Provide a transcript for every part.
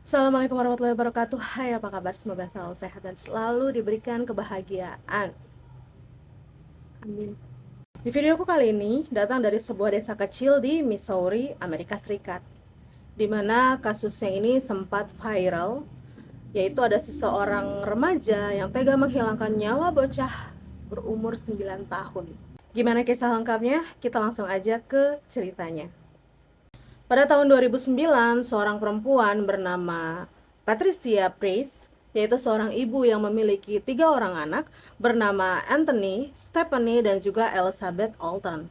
Assalamualaikum warahmatullahi wabarakatuh. Hai, apa kabar? Semoga selalu sehat dan selalu diberikan kebahagiaan. Amin. Di videoku kali ini datang dari sebuah desa kecil di Missouri, Amerika Serikat, di mana kasusnya ini sempat viral, yaitu ada seseorang remaja yang tega menghilangkan nyawa bocah berumur 9 tahun. Gimana kisah lengkapnya? Kita langsung aja ke ceritanya. Pada tahun 2009, seorang perempuan bernama Patricia Price, yaitu seorang ibu yang memiliki 3 orang anak, bernama Anthony, Stephanie, dan juga Elizabeth Alton.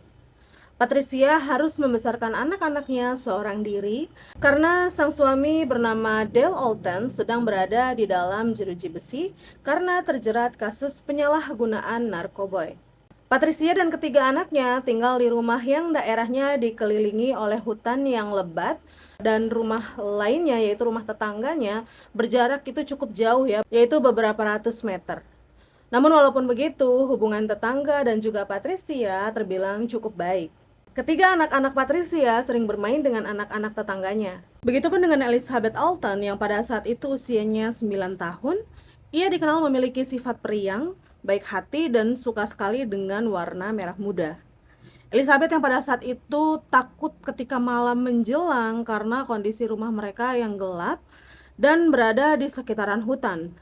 Patricia harus membesarkan anak-anaknya seorang diri karena sang suami bernama Dale Alton sedang berada di dalam jeruji besi karena terjerat kasus penyalahgunaan narkoba. Patricia dan ketiga anaknya tinggal di rumah yang daerahnya dikelilingi oleh hutan yang lebat dan rumah lainnya yaitu rumah tetangganya berjarak itu cukup jauh ya, yaitu beberapa ratus meter. Namun walaupun begitu, hubungan tetangga dan juga Patricia terbilang cukup baik. Ketiga anak-anak Patricia sering bermain dengan anak-anak tetangganya. Begitupun dengan Elizabeth Alton yang pada saat itu usianya 9 tahun. Ia dikenal memiliki sifat periang, baik hati, dan suka sekali dengan warna merah muda. Elizabeth yang pada saat itu takut ketika malam menjelang karena kondisi rumah mereka yang gelap dan berada di sekitaran hutan.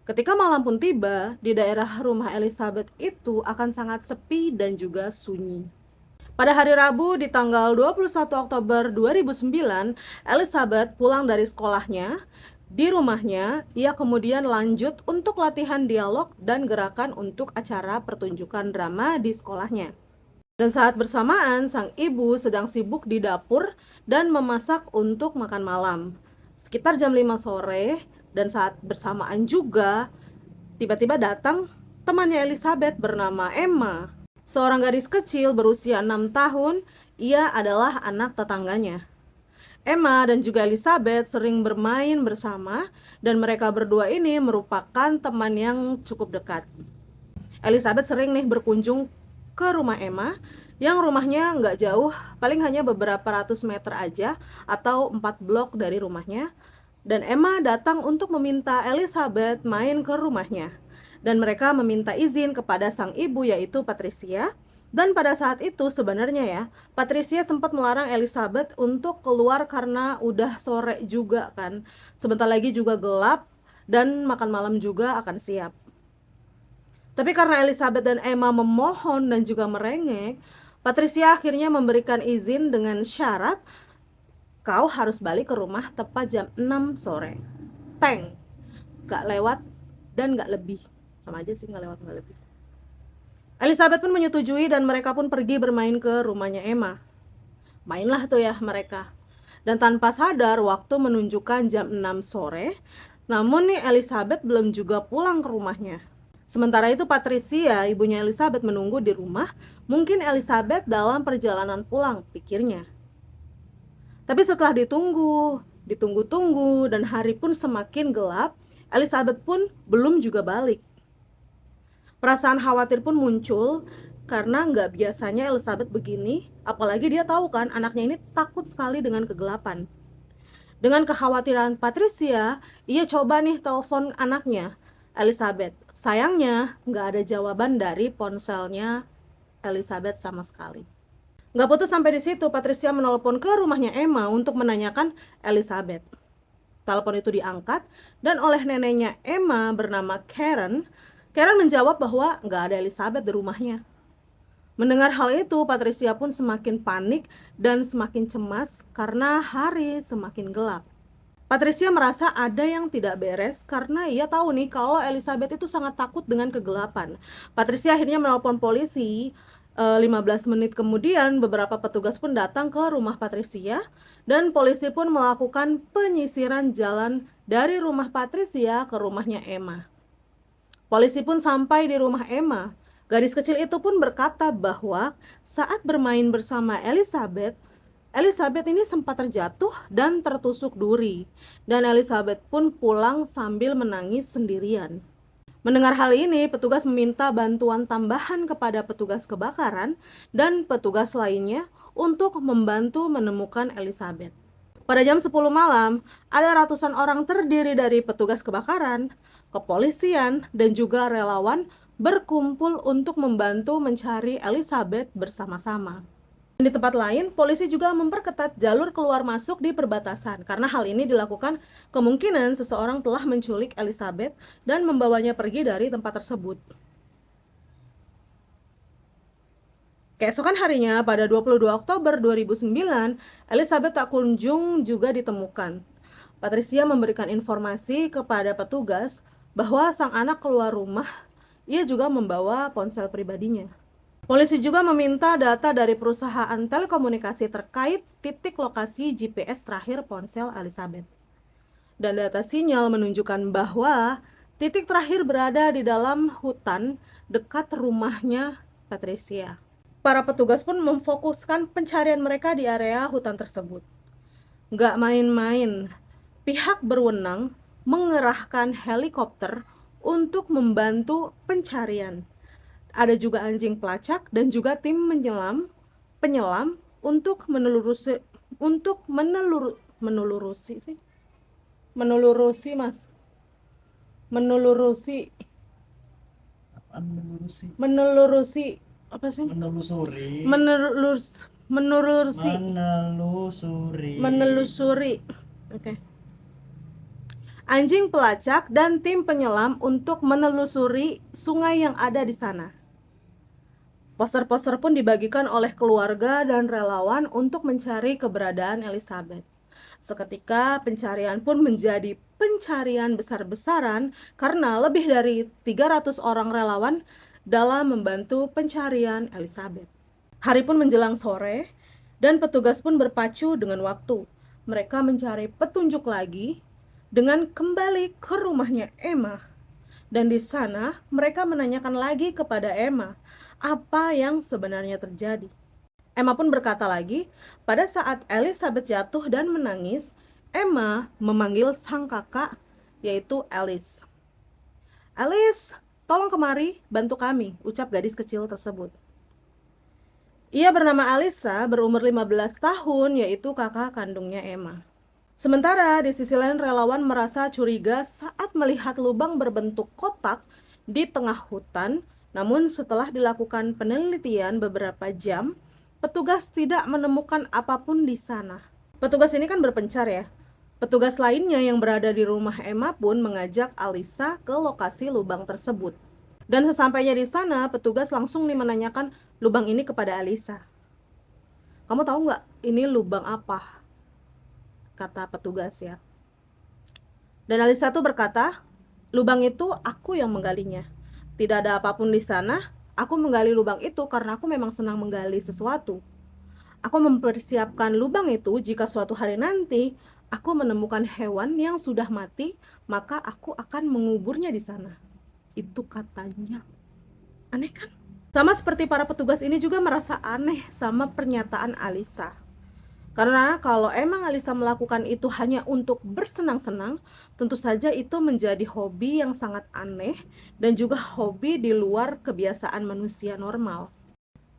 Ketika malam pun tiba, di daerah rumah Elizabeth itu akan sangat sepi dan juga sunyi. Pada hari Rabu di tanggal 21 Oktober 2009, Elizabeth pulang dari sekolahnya. Di rumahnya, ia kemudian lanjut untuk latihan dialog dan gerakan untuk acara pertunjukan drama di sekolahnya. Dan saat bersamaan, sang ibu sedang sibuk di dapur dan memasak untuk makan malam. Sekitar jam 5 sore, dan saat bersamaan juga, tiba-tiba datang temannya Elizabeth bernama Emma. Seorang gadis kecil berusia 6 tahun, ia adalah anak tetangganya. Emma dan juga Elizabeth sering bermain bersama dan mereka berdua ini merupakan teman yang cukup dekat. Elizabeth sering nih berkunjung ke rumah Emma yang rumahnya nggak jauh, paling hanya beberapa ratus meter aja atau 4 blok dari rumahnya. Dan Emma datang untuk meminta Elizabeth main ke rumahnya. Dan mereka meminta izin kepada sang ibu yaitu Patricia. Dan pada saat itu sebenarnya ya, Patricia sempat melarang Elizabeth untuk keluar karena udah sore juga kan. Sebentar lagi juga gelap dan makan malam juga akan siap. Tapi karena Elizabeth dan Emma memohon dan juga merengek, Patricia akhirnya memberikan izin dengan syarat kau harus balik ke rumah tepat jam 6 sore. Teng, gak lewat dan gak lebih. Sama aja sih, gak lewat gak lebih. Elizabeth pun menyetujui dan mereka pun pergi bermain ke rumahnya Emma. Mainlah tuh ya mereka. Dan tanpa sadar waktu menunjukkan jam 6 sore, namun nih Elizabeth belum juga pulang ke rumahnya. Sementara itu Patricia, ibunya Elizabeth menunggu di rumah. Mungkin Elizabeth dalam perjalanan pulang, pikirnya. Tapi setelah ditunggu-tunggu dan hari pun semakin gelap, Elizabeth pun belum juga balik. Perasaan khawatir pun muncul karena nggak biasanya Elizabeth begini, apalagi dia tahu kan anaknya ini takut sekali dengan kegelapan. Dengan kekhawatiran Patricia, ia coba nih telepon anaknya, Elizabeth. Sayangnya nggak ada jawaban dari ponselnya Elizabeth sama sekali. Nggak putus sampai di situ, Patricia menelpon ke rumahnya Emma untuk menanyakan Elizabeth. Telepon itu diangkat dan oleh neneknya Emma bernama Karen. Karen menjawab bahwa nggak ada Elizabeth di rumahnya. Mendengar hal itu, Patricia pun semakin panik dan semakin cemas karena hari semakin gelap. Patricia merasa ada yang tidak beres karena ia tahu nih kalau Elizabeth itu sangat takut dengan kegelapan. Patricia akhirnya menelpon polisi. 15 menit kemudian beberapa petugas pun datang ke rumah Patricia dan polisi pun melakukan penyisiran jalan dari rumah Patricia ke rumahnya Emma. Polisi pun sampai di rumah Emma. Gadis kecil itu pun berkata bahwa saat bermain bersama Elizabeth, Elizabeth ini sempat terjatuh dan tertusuk duri. Dan Elizabeth pun pulang sambil menangis sendirian. Mendengar hal ini, petugas meminta bantuan tambahan kepada petugas kebakaran dan petugas lainnya untuk membantu menemukan Elizabeth. Pada jam 10 malam, ada ratusan orang terdiri dari petugas kebakaran, kepolisian, dan juga relawan berkumpul untuk membantu mencari Elizabeth bersama-sama. Di tempat lain, polisi juga memperketat jalur keluar masuk di perbatasan karena hal ini dilakukan kemungkinan seseorang telah menculik Elizabeth dan membawanya pergi dari tempat tersebut. Keesokan harinya, pada 22 Oktober 2009, Elizabeth tak kunjung juga ditemukan. Patricia memberikan informasi kepada petugas bahwa sang anak keluar rumah. Ia juga membawa ponsel pribadinya. Polisi juga meminta data dari perusahaan telekomunikasi terkait titik lokasi GPS terakhir ponsel Elizabeth. Dan data sinyal menunjukkan bahwa titik terakhir berada di dalam hutan dekat rumahnya Patricia. Para petugas pun memfokuskan pencarian mereka di area hutan tersebut. Nggak main-main, pihak berwenang mengerahkan helikopter untuk membantu pencarian. Ada juga anjing pelacak dan juga tim penyelam untuk menelurusi apa sih? Menelusuri. Oke. Anjing pelacak dan tim penyelam untuk menelusuri sungai yang ada di sana. Poster-poster pun dibagikan oleh keluarga dan relawan untuk mencari keberadaan Elizabeth. Seketika pencarian pun menjadi pencarian besar-besaran karena lebih dari 300 orang relawan dalam membantu pencarian Elizabeth. Hari pun menjelang sore dan petugas pun berpacu dengan waktu. Mereka mencari petunjuk lagi dengan kembali ke rumahnya Emma. Dan di sana mereka menanyakan lagi kepada Emma apa yang sebenarnya terjadi. Emma pun berkata lagi, pada saat Elizabeth jatuh dan menangis, Emma memanggil sang kakak, yaitu Alice. Alice, tolong kemari, bantu kami, ucap gadis kecil tersebut. Ia bernama Alisa, berumur 15 tahun, yaitu kakak kandungnya Emma. Sementara di sisi lain relawan merasa curiga saat melihat lubang berbentuk kotak di tengah hutan. Namun setelah dilakukan penelitian beberapa jam, petugas tidak menemukan apapun di sana. Petugas ini kan berpencar ya. Petugas lainnya yang berada di rumah Emma pun mengajak Alisa ke lokasi lubang tersebut. Dan sesampainya di sana, petugas langsung menanyakan lubang ini kepada Alisa. Kamu tahu nggak ini lubang apa? Kata petugas ya. Dan Alisa tuh berkata, lubang itu aku yang menggalinya. Tidak ada apapun di sana, aku menggali lubang itu karena aku memang senang menggali sesuatu. Aku mempersiapkan lubang itu jika suatu hari nanti aku menemukan hewan yang sudah mati, maka aku akan menguburnya di sana. Itu katanya. Aneh kan? Sama seperti para petugas ini juga merasa aneh sama pernyataan Alisa. Karena kalau emang Alisa melakukan itu hanya untuk bersenang-senang, tentu saja itu menjadi hobi yang sangat aneh dan juga hobi di luar kebiasaan manusia normal.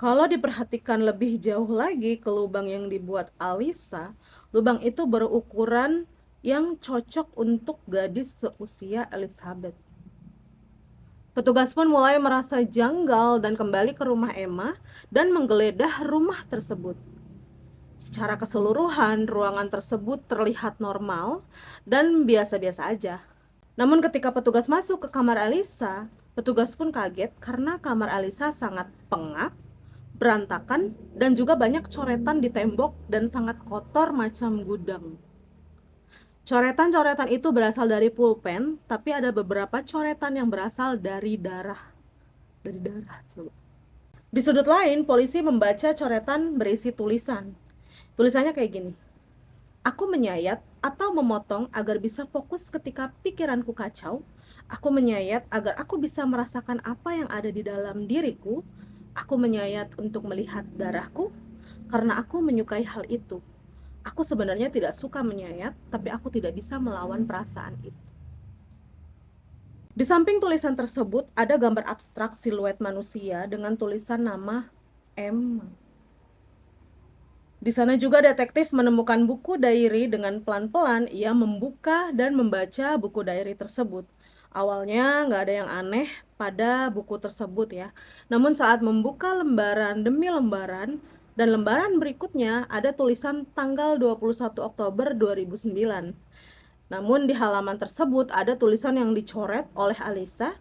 Kalau diperhatikan lebih jauh lagi ke lubang yang dibuat Alisa, lubang itu berukuran yang cocok untuk gadis seusia Elizabeth. Petugas pun mulai merasa janggal dan kembali ke rumah Emma dan menggeledah rumah tersebut. Secara keseluruhan, ruangan tersebut terlihat normal dan biasa-biasa aja. Namun ketika petugas masuk ke kamar Alisa, petugas pun kaget karena kamar Alisa sangat pengap, berantakan, dan juga banyak coretan di tembok dan sangat kotor macam gudang. Coretan-coretan itu berasal dari pulpen, tapi ada beberapa coretan yang berasal dari darah. Dari darah, coba. Di sudut lain, polisi membaca coretan berisi tulisan. Tulisannya kayak gini. Aku menyayat atau memotong agar bisa fokus ketika pikiranku kacau. Aku menyayat agar aku bisa merasakan apa yang ada di dalam diriku. Aku menyayat untuk melihat darahku karena aku menyukai hal itu. Aku sebenarnya tidak suka menyayat, tapi aku tidak bisa melawan perasaan itu. Di samping tulisan tersebut ada gambar abstrak siluet manusia dengan tulisan nama Emma. Di sana juga detektif menemukan buku diary. Dengan pelan-pelan ia membuka dan membaca buku diary tersebut. Awalnya nggak ada yang aneh pada buku tersebut ya. Namun saat membuka lembaran demi lembaran dan lembaran berikutnya ada tulisan tanggal 21 Oktober 2009. Namun di halaman tersebut ada tulisan yang dicoret oleh Alisa.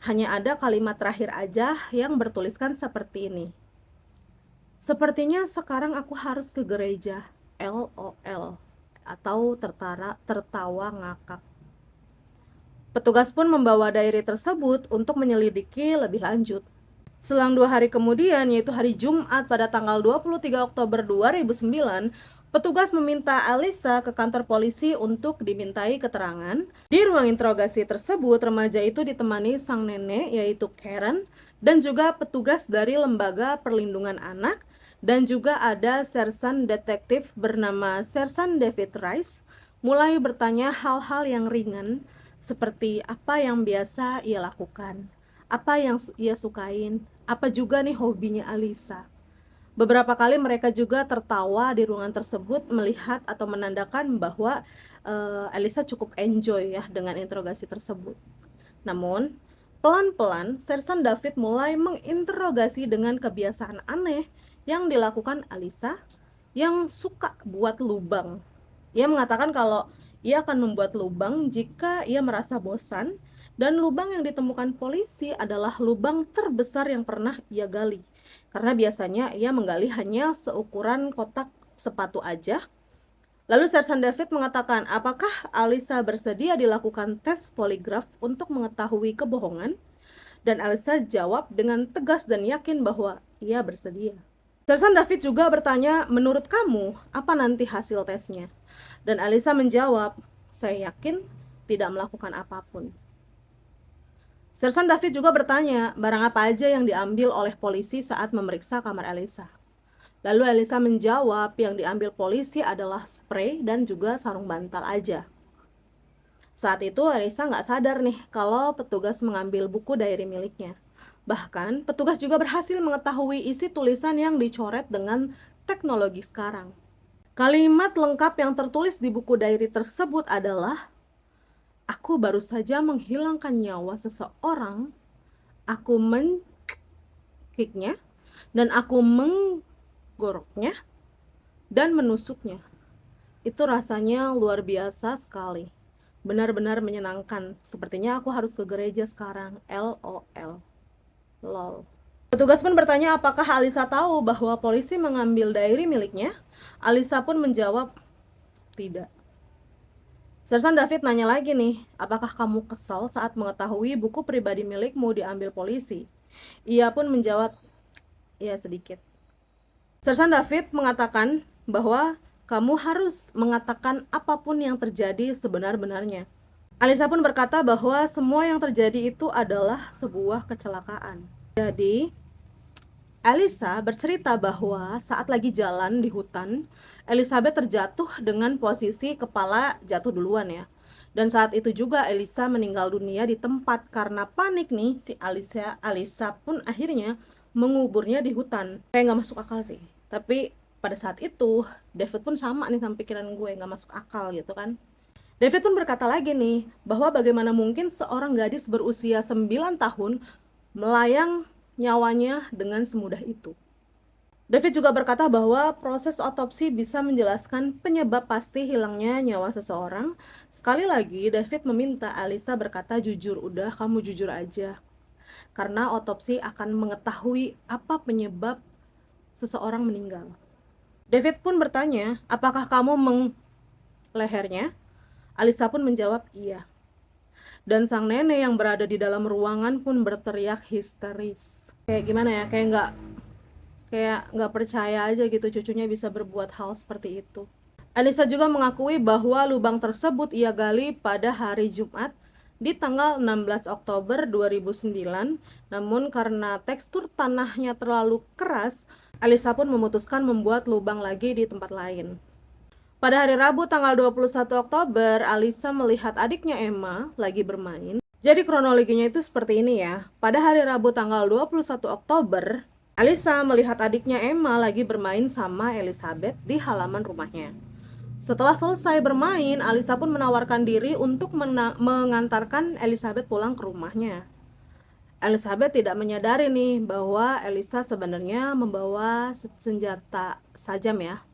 Hanya ada kalimat terakhir aja yang bertuliskan seperti ini. Sepertinya sekarang aku harus ke gereja. LOL atau tertawa ngakak. Petugas pun membawa diary tersebut untuk menyelidiki lebih lanjut. Selang 2 hari kemudian, yaitu hari Jumat pada tanggal 23 Oktober 2009, petugas meminta Alisa ke kantor polisi untuk dimintai keterangan. Di ruang interogasi tersebut, remaja itu ditemani sang nenek yaitu Karen dan juga petugas dari Lembaga Perlindungan Anak, dan juga ada sersan detektif bernama Sersan David Rice. Mulai bertanya hal-hal yang ringan seperti apa yang biasa ia lakukan, apa yang ia sukain, apa juga nih hobinya Alisa. Beberapa kali mereka juga tertawa di ruangan tersebut melihat atau menandakan bahwa Alisa cukup enjoy ya dengan interogasi tersebut. Namun pelan-pelan Sersan David mulai menginterogasi dengan kebiasaan aneh yang dilakukan Alisa yang suka buat lubang. Ia mengatakan kalau ia akan membuat lubang jika ia merasa bosan, dan lubang yang ditemukan polisi adalah lubang terbesar yang pernah ia gali. Karena biasanya ia menggali hanya seukuran kotak sepatu aja. Lalu Sersan David mengatakan, apakah Alisa bersedia dilakukan tes poligraf untuk mengetahui kebohongan? Dan Alisa jawab dengan tegas dan yakin bahwa ia bersedia. Sersan David juga bertanya, menurut kamu, apa nanti hasil tesnya? Dan Alisa menjawab, saya yakin tidak melakukan apapun. Sersan David juga bertanya, barang apa aja yang diambil oleh polisi saat memeriksa kamar Alisa? Lalu Alisa menjawab, yang diambil polisi adalah spray dan juga sarung bantal aja. Saat itu Alisa nggak sadar nih kalau petugas mengambil buku diary miliknya. Bahkan petugas juga berhasil mengetahui isi tulisan yang dicoret dengan teknologi sekarang. Kalimat lengkap yang tertulis di buku diary tersebut adalah, aku baru saja menghilangkan nyawa seseorang, aku mencekiknya, dan aku menggoroknya, dan menusuknya. Itu rasanya luar biasa sekali. Benar-benar menyenangkan. Sepertinya aku harus ke gereja sekarang. LOL. Lol. Petugas pun bertanya apakah Alisa tahu bahwa polisi mengambil diary miliknya. Alisa pun menjawab, tidak. Sersan David nanya lagi nih, apakah kamu kesal saat mengetahui buku pribadi milikmu diambil polisi? Ia pun menjawab, ya sedikit. Sersan David mengatakan bahwa kamu harus mengatakan apapun yang terjadi sebenar-benarnya. Alisa pun berkata bahwa semua yang terjadi itu adalah sebuah kecelakaan. Jadi, Alisa bercerita bahwa saat lagi jalan di hutan, Elizabeth terjatuh dengan posisi kepala jatuh duluan ya. Dan saat itu juga Elisa meninggal dunia di tempat karena panik nih si Alisa pun akhirnya menguburnya di hutan. Kayak nggak masuk akal sih. Tapi pada saat itu David pun sama nih sama pikiran gue, nggak masuk akal gitu kan. David pun berkata lagi nih, bahwa bagaimana mungkin seorang gadis berusia 9 tahun melayang nyawanya dengan semudah itu. David juga berkata bahwa proses otopsi bisa menjelaskan penyebab pasti hilangnya nyawa seseorang. Sekali lagi, David meminta Alisa berkata jujur, udah kamu jujur aja. Karena otopsi akan mengetahui apa penyebab seseorang meninggal. David pun bertanya, apakah kamu lehernya? Alisa pun menjawab iya. Dan sang nenek yang berada di dalam ruangan pun berteriak histeris. Kayak gimana ya, kayak nggak percaya aja gitu cucunya bisa berbuat hal seperti itu. Alisa juga mengakui bahwa lubang tersebut ia gali pada hari Jumat di tanggal 16 Oktober 2009. Namun karena tekstur tanahnya terlalu keras, Alisa pun memutuskan membuat lubang lagi di tempat lain. Pada hari Rabu tanggal 21 Oktober, Alisa melihat adiknya Emma lagi bermain. Jadi kronologinya itu seperti ini ya. Pada hari Rabu tanggal 21 Oktober, Elisa melihat adiknya Emma lagi bermain sama Elizabeth di halaman rumahnya. Setelah selesai bermain, Elisa pun menawarkan diri untuk mengantarkan Elizabeth pulang ke rumahnya. Elizabeth tidak menyadari nih bahwa Elisa sebenarnya membawa senjata sajam ya,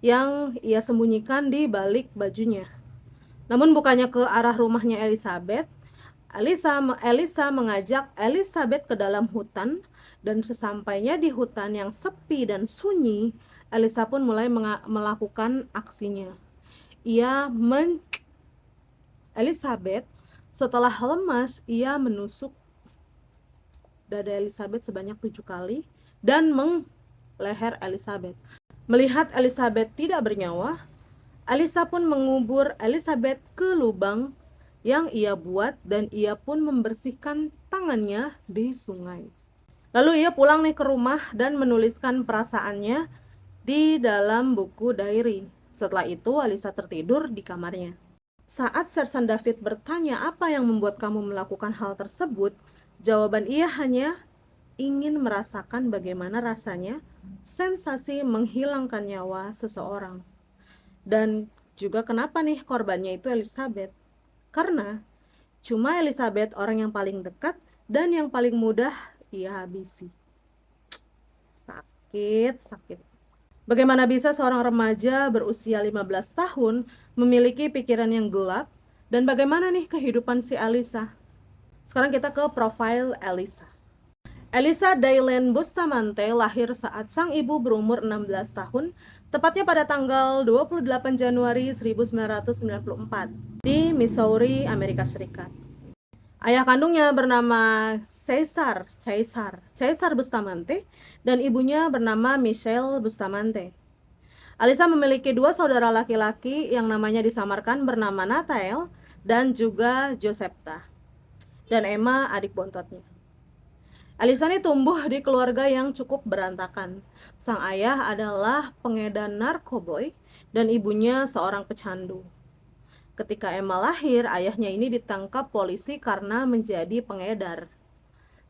yang ia sembunyikan di balik bajunya. Namun bukannya ke arah rumahnya Elizabeth, Elisa mengajak Elizabeth ke dalam hutan, dan sesampainya di hutan yang sepi dan sunyi, Elisa pun mulai melakukan aksinya. Ia men Elizabeth, setelah lemas, ia menusuk dada Elizabeth sebanyak 7 kali dan leher Elizabeth. Melihat Elizabeth tidak bernyawa, Elisa pun mengubur Elizabeth ke lubang yang ia buat, dan ia pun membersihkan tangannya di sungai. Lalu ia pulang nih ke rumah dan menuliskan perasaannya di dalam buku diary. Setelah itu Elisa tertidur di kamarnya. Saat Sersan David bertanya apa yang membuat kamu melakukan hal tersebut, jawaban ia hanya ingin merasakan bagaimana rasanya sensasi menghilangkan nyawa seseorang. Dan juga kenapa nih korbannya itu Elizabeth? Karena cuma Elizabeth orang yang paling dekat dan yang paling mudah ia habisi. Sakit. Bagaimana bisa seorang remaja berusia 15 tahun memiliki pikiran yang gelap, dan bagaimana nih kehidupan si Elisa? Sekarang kita ke profil Elisa. Elisa Daylen Bustamante lahir saat sang ibu berumur 16 tahun, tepatnya pada tanggal 28 Januari 1994 di Missouri, Amerika Serikat. Ayah kandungnya bernama Caesar Bustamante, dan ibunya bernama Michelle Bustamante. Elisa memiliki 2 saudara laki-laki yang namanya disamarkan bernama Nathaniel dan juga Josephta, dan Emma adik bontotnya. Elisa ini tumbuh di keluarga yang cukup berantakan. Sang ayah adalah pengedar narkoboy dan ibunya seorang pecandu. Ketika Emma lahir, ayahnya ini ditangkap polisi karena menjadi pengedar.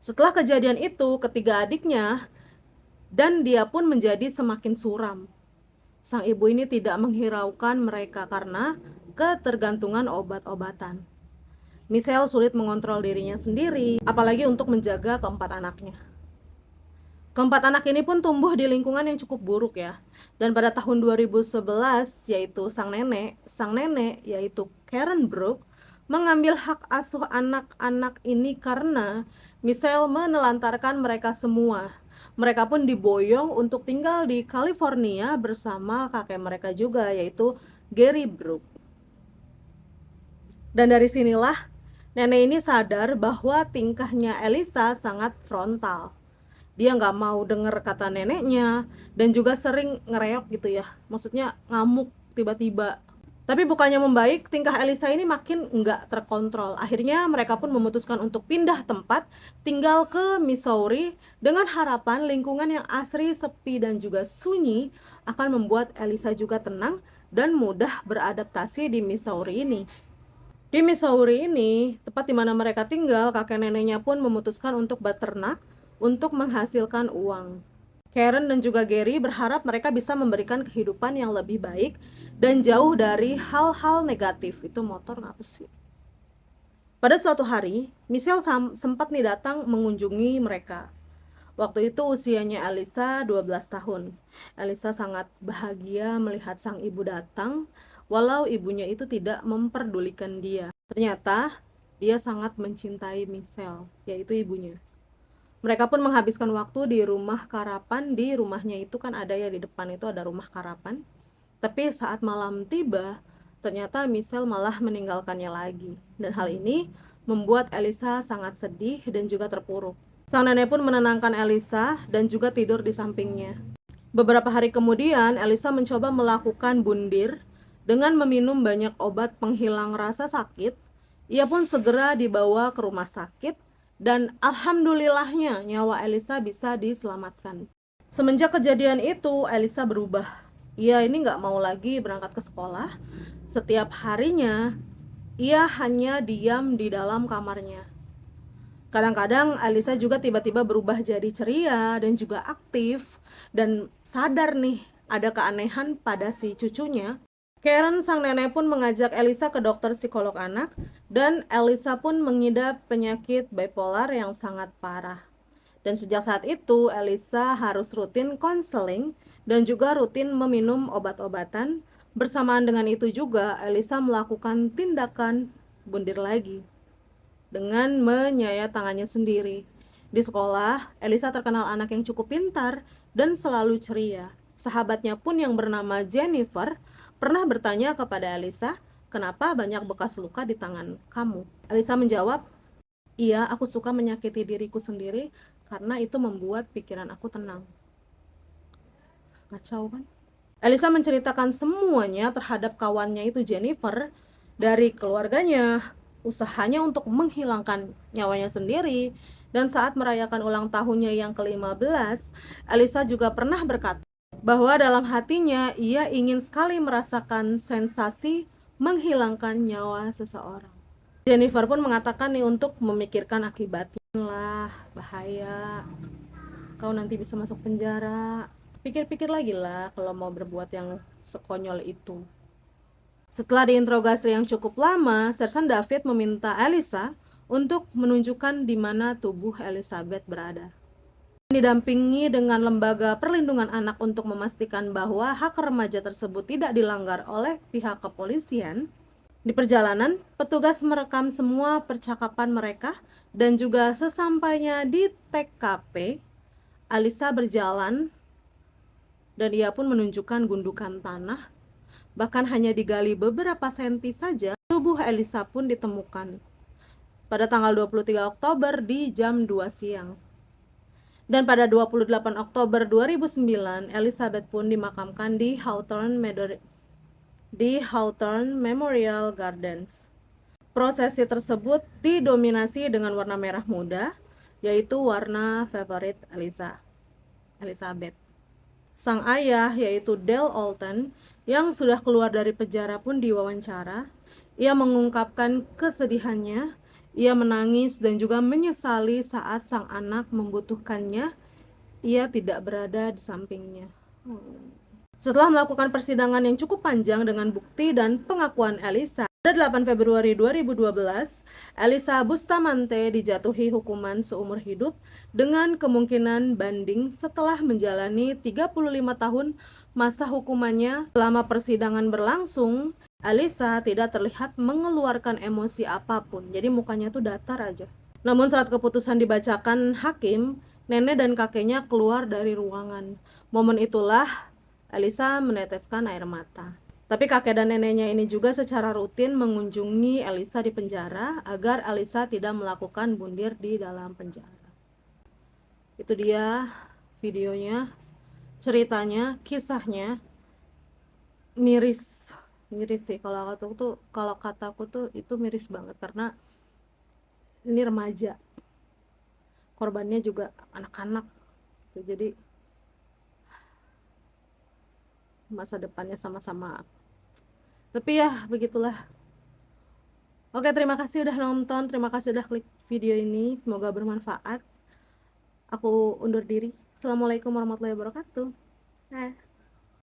Setelah kejadian itu, ketiga adiknya dan dia pun menjadi semakin suram. Sang ibu ini tidak menghiraukan mereka karena ketergantungan obat-obatan. Michelle sulit mengontrol dirinya sendiri, apalagi untuk menjaga keempat anaknya. Keempat anak ini pun tumbuh di lingkungan yang cukup buruk ya. Dan pada tahun 2011, yaitu sang nenek yaitu Karen Brooke, mengambil hak asuh anak-anak ini karena Michelle menelantarkan mereka semua. Mereka pun diboyong untuk tinggal di California bersama kakek mereka juga, yaitu Gary Brooke. Dan dari sinilah nenek ini sadar bahwa tingkahnya Elisa sangat frontal. Dia nggak mau denger kata neneknya, dan juga sering ngereok gitu ya. Maksudnya ngamuk tiba-tiba. Tapi bukannya membaik, tingkah Elisa ini makin nggak terkontrol. Akhirnya mereka pun memutuskan untuk pindah tempat, tinggal ke Missouri, dengan harapan lingkungan yang asri, sepi, dan juga sunyi akan membuat Elisa juga tenang dan mudah beradaptasi di Missouri ini. Di Missouri ini, tepat di mana mereka tinggal, kakek neneknya pun memutuskan untuk beternak untuk menghasilkan uang. Karen dan juga Gary berharap mereka bisa memberikan kehidupan yang lebih baik dan jauh dari hal-hal negatif. Itu motor ngapa sih? Pada suatu hari, Michelle sempat nih datang mengunjungi mereka. Waktu itu usianya Elisa 12 tahun. Elisa sangat bahagia melihat sang ibu datang, walau ibunya itu tidak memperdulikan dia. Ternyata dia sangat mencintai Michelle, yaitu ibunya. Mereka pun menghabiskan waktu di rumah karapan. Di rumahnya itu kan ada ya, di depan itu ada rumah karapan. Tapi saat malam tiba, ternyata Michelle malah meninggalkannya lagi. Dan hal ini membuat Elisa sangat sedih dan juga terpuruk. Sang nenek pun menenangkan Elisa dan juga tidur di sampingnya. Beberapa hari kemudian, Elisa mencoba melakukan bundir dengan meminum banyak obat penghilang rasa sakit. Ia pun segera dibawa ke rumah sakit, dan alhamdulillahnya nyawa Elisa bisa diselamatkan. Semenjak kejadian itu, Elisa berubah. Ia ini nggak mau lagi berangkat ke sekolah. Setiap harinya, ia hanya diam di dalam kamarnya. Kadang-kadang Elisa juga tiba-tiba berubah jadi ceria dan juga aktif dan sadar nih ada keanehan pada si cucunya. Karen sang nenek pun mengajak Elisa ke dokter psikolog anak dan Elisa pun mengidap penyakit bipolar yang sangat parah. Dan sejak saat itu Elisa harus rutin konseling dan juga rutin meminum obat-obatan. Bersamaan dengan itu juga Elisa melakukan tindakan bundir lagi dengan menyayat tangannya sendiri. Di sekolah, Elisa terkenal anak yang cukup pintar dan selalu ceria. Sahabatnya pun yang bernama Jennifer pernah bertanya kepada Elisa, "Kenapa banyak bekas luka di tangan kamu?" Elisa menjawab, "Iya, aku suka menyakiti diriku sendiri karena itu membuat pikiran aku tenang." Kacau kan? Elisa menceritakan semuanya terhadap kawannya itu Jennifer, dari keluarganya, usahanya untuk menghilangkan nyawanya sendiri, dan saat merayakan ulang tahunnya yang ke-15, Elisa juga pernah berkata bahwa dalam hatinya ia ingin sekali merasakan sensasi menghilangkan nyawa seseorang. Jennifer pun mengatakan nih untuk memikirkan akibatnya lah, bahaya, kau nanti bisa masuk penjara. Pikir-pikir lagi lah kalau mau berbuat yang sekonyol itu. Setelah diinterogasi yang cukup lama, Sersan David meminta Elisa untuk menunjukkan di mana tubuh Elizabeth berada. Didampingi dengan lembaga perlindungan anak untuk memastikan bahwa hak remaja tersebut tidak dilanggar oleh pihak kepolisian. Di perjalanan, petugas merekam semua percakapan mereka dan juga sesampainya di TKP, Elisa berjalan dan ia pun menunjukkan gundukan tanah. Bahkan hanya digali beberapa senti saja, tubuh Elisa pun ditemukan pada tanggal 23 Oktober di jam 2 siang. Dan pada 28 Oktober 2009, Elizabeth pun dimakamkan di Hawthorne Memorial Gardens. Prosesi tersebut didominasi dengan warna merah muda, yaitu warna favorit Elizabeth. Sang ayah, yaitu Dale Alton, yang sudah keluar dari penjara pun diwawancara. Ia mengungkapkan kesedihannya, ia menangis dan juga menyesali saat sang anak membutuhkannya, ia tidak berada di sampingnya. Setelah melakukan persidangan yang cukup panjang dengan bukti dan pengakuan Elisa, pada 8 Februari 2012, Elisa Bustamante dijatuhi hukuman seumur hidup dengan kemungkinan banding setelah menjalani 35 tahun masa hukumannya. Selama persidangan berlangsung, Elisa tidak terlihat mengeluarkan emosi apapun, jadi mukanya tuh datar aja. Namun saat keputusan dibacakan hakim, nenek dan kakeknya keluar dari ruangan. Momen itulah Elisa meneteskan air mata. Tapi kakek dan neneknya ini juga secara rutin mengunjungi Elisa di penjara agar Elisa tidak melakukan bundir di dalam penjara. Itu dia videonya, ceritanya, kisahnya. Miris sih kalau kataku tuh itu miris banget karena ini remaja, korbannya juga anak-anak gitu. Jadi masa depannya sama-sama, tapi ya begitulah. Oke, terima kasih udah nonton, terima kasih udah klik video ini, semoga bermanfaat. Aku undur diri. Assalamualaikum warahmatullahi wabarakatuh. Nah.